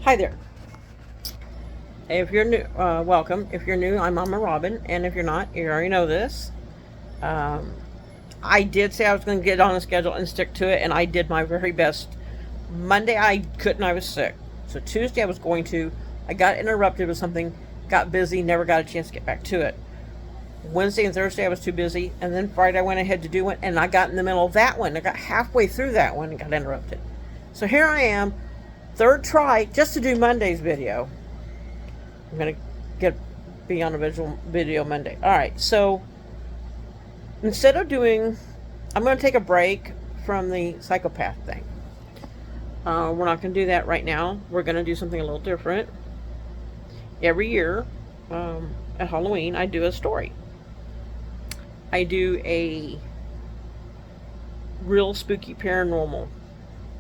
Hi there. If you're new, welcome. If you're new, I'm Mama Robin, and if you're not, you already know this. Um, I did say I was going to get on a schedule and stick to it, and I did my very best. Monday I couldn't, I was sick. So Tuesday I was going to. I got interrupted with something, got busy, never got a chance to get back to it. Wednesday and Thursday I was too busy, and then Friday I went ahead to do one, and I got in the middle of that one. I got halfway through that one and got interrupted. So here I am, third try, just to do Monday's video. I'm gonna get be on a visual video Monday. All right, so instead of doing, I'm gonna take a break from the psychopath thing. We're not gonna do that right now. We're gonna do something a little different. Every year, at Halloween, I do a story. I do a real spooky paranormal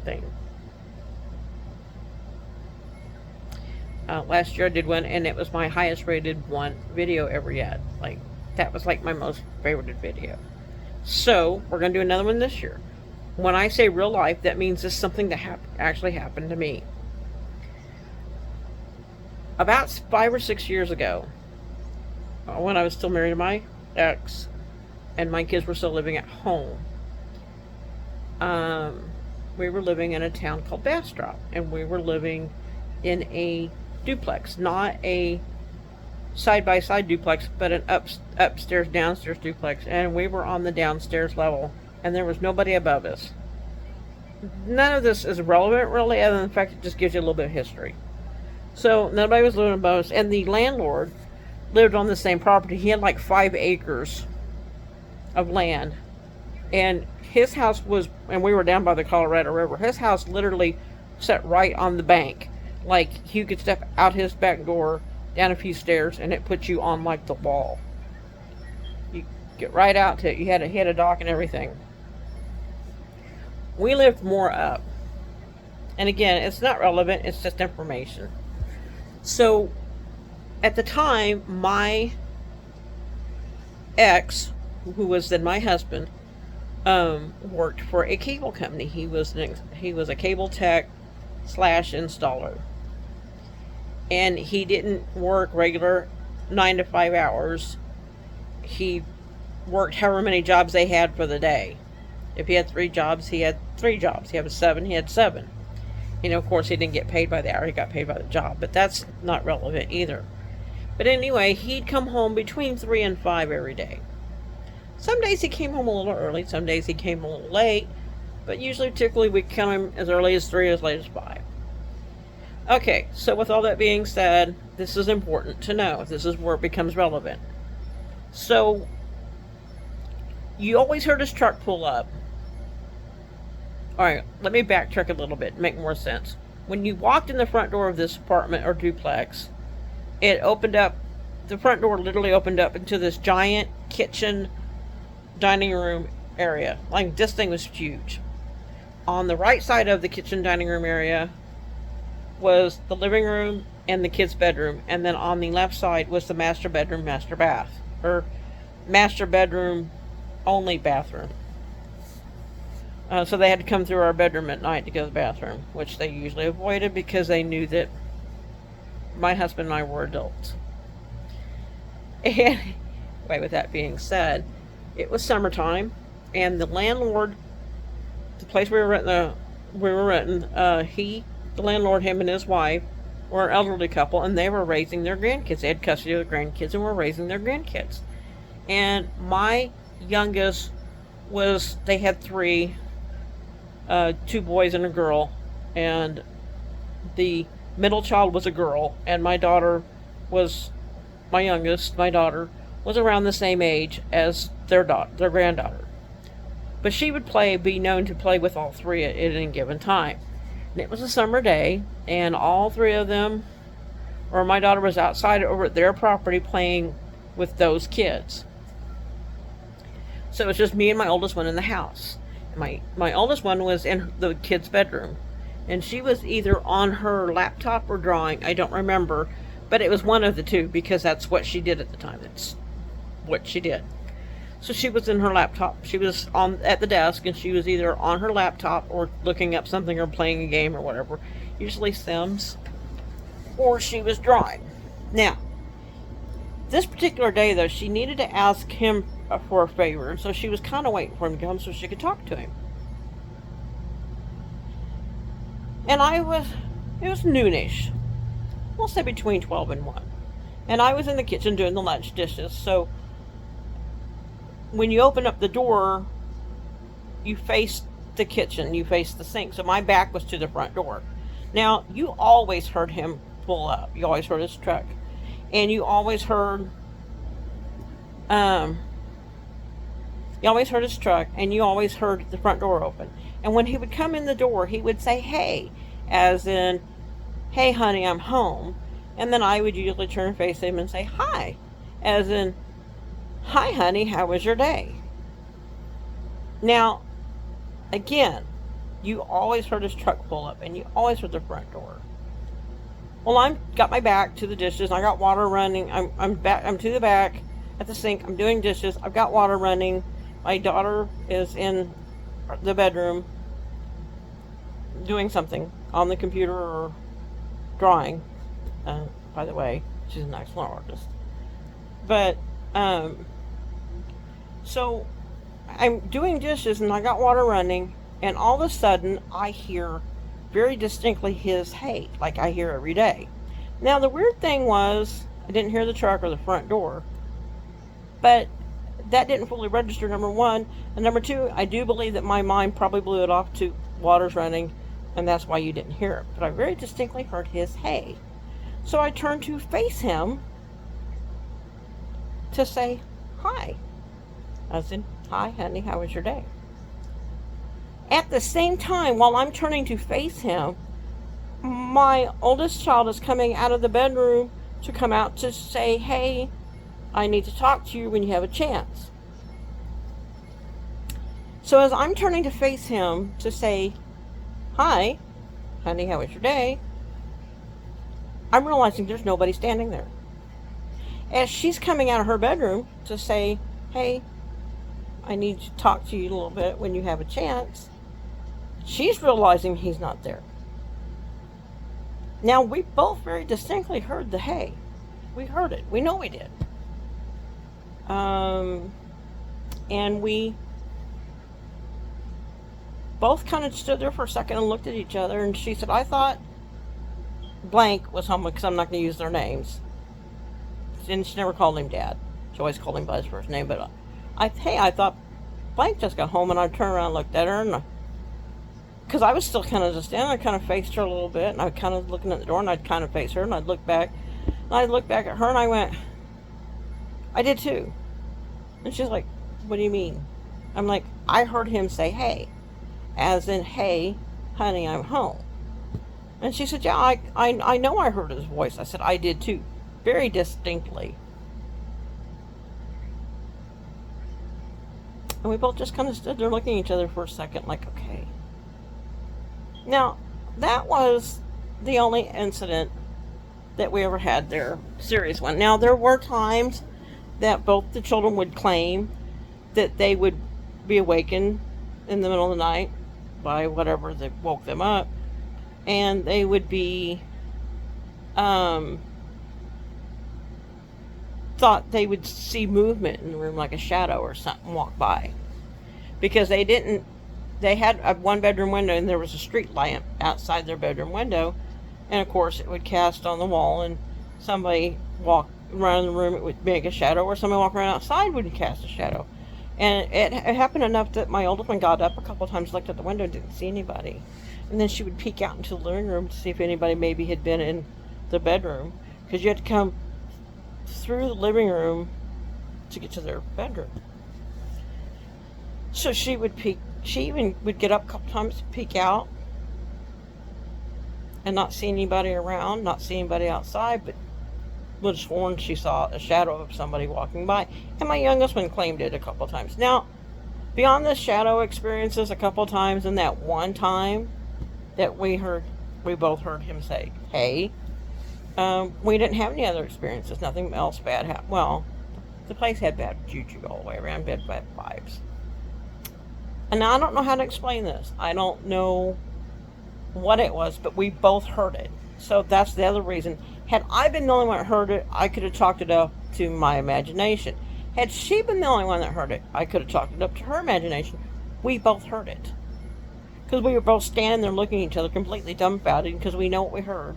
thing. Last year I did one, and it was my highest rated one video ever yet. Like, that was like my most favorited video. So we're gonna do another one this year. When I say real life, that means it's something that actually happened to me. About 5 or 6 years ago, when I was still married to my ex, and my kids were still living at home, we were living in a town called Bastrop, and we were living in a duplex, not a side-by-side duplex, but an upstairs downstairs duplex, and we were on the downstairs level, and there was nobody above us. None of this is relevant really, other than the fact it just gives you a little bit of history. So nobody was living above us, and the landlord lived on the same property. He had like 5 acres of land, and his house was, and we were down by the Colorado River, his house literally sat right on the bank. Like, you could step out his back door, down a few stairs, and it puts you on, like, the wall. You get right out to it. He had a dock and everything. We lived more up. And again, it's not relevant. It's just information. So, at the time, my ex, who was then my husband, worked for a cable company. He was a cable tech / installer. And he didn't work regular 9 to 5 hours. He worked however many jobs they had for the day. If he had 3 jobs, he had 3 jobs. He had 7, he had 7. You know, of course, he didn't get paid by the hour, he got paid by the job, but that's not relevant either. But anyway, he'd come home between 3 and 5 every day. Some days he came home a little early, some days he came a little late, but typically we come as early as 3, as late as 5. Okay, so with all that being said, this is important to know. This is where it becomes relevant. So, you always heard his truck pull up. Alright, let me backtrack a little bit, make more sense. When you walked in the front door of this apartment or duplex, it opened up, the front door literally opened up into this giant kitchen, dining room area. Like, this thing was huge. On the right side of the kitchen dining room area was the living room and the kids' bedroom, and then on the left side was the master bedroom, master bath, or master bedroom only bathroom. So they had to come through our bedroom at night to go to the bathroom, which they usually avoided because they knew that my husband and I were adults. And with that being said, it was summertime, and the landlord, the place we were renting, the landlord, him and his wife, were an elderly couple, and they were raising their grandkids. They had custody of their grandkids and were raising their grandkids. And my youngest they had 3, 2 boys and a girl, and the middle child was a girl, and my daughter was, my daughter, was around the same age as their granddaughter. But she would be known to play with all 3 at any given time. And it was a summer day, and all 3 of them, or my daughter was outside over at their property playing with those kids. So it was just me and my oldest one in the house. My oldest one was in the kid's bedroom, and she was either on her laptop or drawing. I don't remember, but it was one of the two because that's what she did at the time. That's what she did. So she was in her laptop. She was at the desk, and she was either on her laptop or looking up something or playing a game or whatever. Usually Sims. or she was drawing. Now, this particular day, though, she needed to ask him for a favor, and so she was kind of waiting for him to come so she could talk to him. And it was noonish. We'll say between 12 and 1. And I was in the kitchen doing the lunch dishes, so when you open up the door, you face the kitchen, you face the sink. So my back was to the front door. Now, you always heard him pull up. You always heard his truck. And you always heard his truck, and you always heard the front door open. And when he would come in the door, he would say, "Hey," as in, "Hey, honey, I'm home." And then I would usually turn and face him and say, "Hi," as in, "Hi, honey, how was your day?" Now, again, you always heard his truck pull up, and you always heard the front door. Well, I'm got my back to the dishes. I got water running. I'm to the back at the sink. I'm doing dishes. I've got water running. My daughter is in the bedroom doing something on the computer or drawing. By the way, she's an excellent artist. But so I'm doing dishes and I got water running, and all of a sudden I hear very distinctly his "hey," like I hear every day. Now, the weird thing was I didn't hear the truck or the front door, but that didn't fully register, number one. And number two, I do believe that my mind probably blew it off to water's running, and that's why you didn't hear it. But I very distinctly heard his "hey." So I turned to face him to say hi. I said, "Hi, honey, how was your day?" At the same time, while I'm turning to face him, my oldest child is coming out of the bedroom to come out to say, "Hey, I need to talk to you when you have a chance." So as I'm turning to face him to say, "Hi, honey, how was your day?" I'm realizing there's nobody standing there. As she's coming out of her bedroom to say, "Hey, I need to talk to you a little bit when you have a chance," she's realizing he's not there. Now, we both very distinctly heard the "hey." We heard it. We know we did. And we both kind of stood there for a second and looked at each other, and she said, "I thought blank was home," because I'm not going to use their names. And she never called him Dad. She always called him by his first name. But I thought blank just got home, and I turned around and looked at her, and because I was still kind of just standing, I kind of faced her a little bit, and I kind of looking at the door, and I'd kind of face her, and I'd look back, at her, and I went, "I did too." And she's like, "What do you mean?" I'm like, "I heard him say 'hey,' as in, 'Hey, honey, I'm home.'" And she said, "Yeah, I know I heard his voice." I said, "I did too, very distinctly." And we both just kind of stood there looking at each other for a second, like, okay. Now, that was the only incident that we ever had there, serious one. Now, there were times that both the children would claim that they would be awakened in the middle of the night by whatever that woke them up, and they would be thought they would see movement in the room, like a shadow or something walk by, because they had a one bedroom window, and there was a street lamp outside their bedroom window, and of course it would cast on the wall, and somebody walked around the room, it would make a shadow, or somebody walking around outside would cast a shadow. And it happened enough that my oldest one got up a couple of times, looked at the window, and didn't see anybody, and then she would peek out into the living room to see if anybody maybe had been in the bedroom, because you had to come through the living room to get to their bedroom. So she would peek. She even would get up a couple times to peek out and not see anybody around, not see anybody outside, but would have sworn she saw a shadow of somebody walking by. And my youngest one claimed it a couple times. Now, beyond the shadow experiences a couple times, and that one time that we both heard him say, "Hey," we didn't have any other experiences. Nothing else bad happened. Well, the place had bad juju all the way around, bad vibes. And now I don't know how to explain this. I don't know what it was, but we both heard it. So that's the other reason. Had I been the only one that heard it, I could have chalked it up to my imagination. Had she been the only one that heard it, I could have chalked it up to her imagination. We both heard it. Because we were both standing there looking at each other completely dumbfounded because we know what we heard.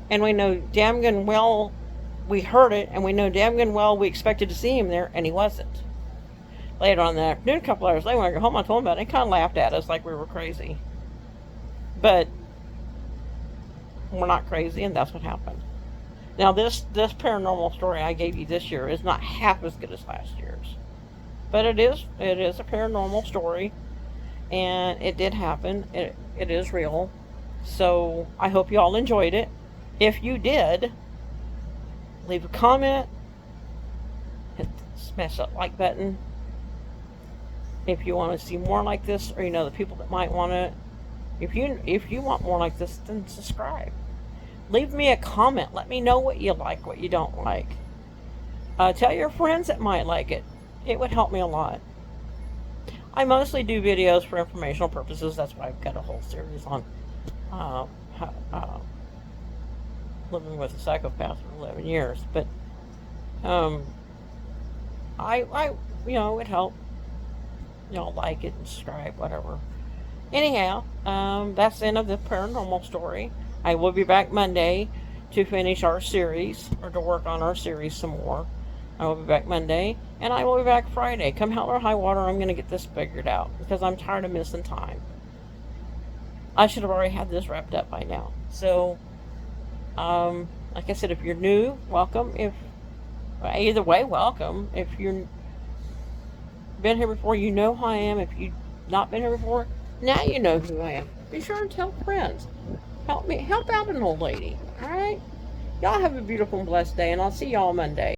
And we know damn good and well we heard it, and we know damn good and well we expected to see him there, and he wasn't. Later on that afternoon, a couple hours later, when I got home, I told him about it. He kind of laughed at us like we were crazy. But we're not crazy, and that's what happened. Now, this paranormal story I gave you this year is not half as good as last year's, but it is a paranormal story, and it did happen. It is real. So I hope you all enjoyed it. If you did, leave a comment, smash that like button. If you want to see more like this, or you know the people that might want it, if you want more like this, then subscribe. Leave me a comment. Let me know what you like, what you don't like. Tell your friends that might like it. It would help me a lot. I mostly do videos for informational purposes. That's why I've got a whole series on living with a psychopath for 11 years. But I it would help. Y'all like it and subscribe, whatever. Anyhow, that's the end of the paranormal story. I will be back Monday to finish our series, or to work on our series some more. I will be back Monday, and I will be back Friday. Come hell or high water, I'm going to get this figured out, because I'm tired of missing time. I should have already had this wrapped up by now. So, like I said, if you're new, welcome. Either way, welcome. If you've been here before, you know who I am. If you've not been here before, now you know who I am. Be sure and tell friends. Help out an old lady. Alright? Y'all have a beautiful and blessed day, and I'll see y'all Monday.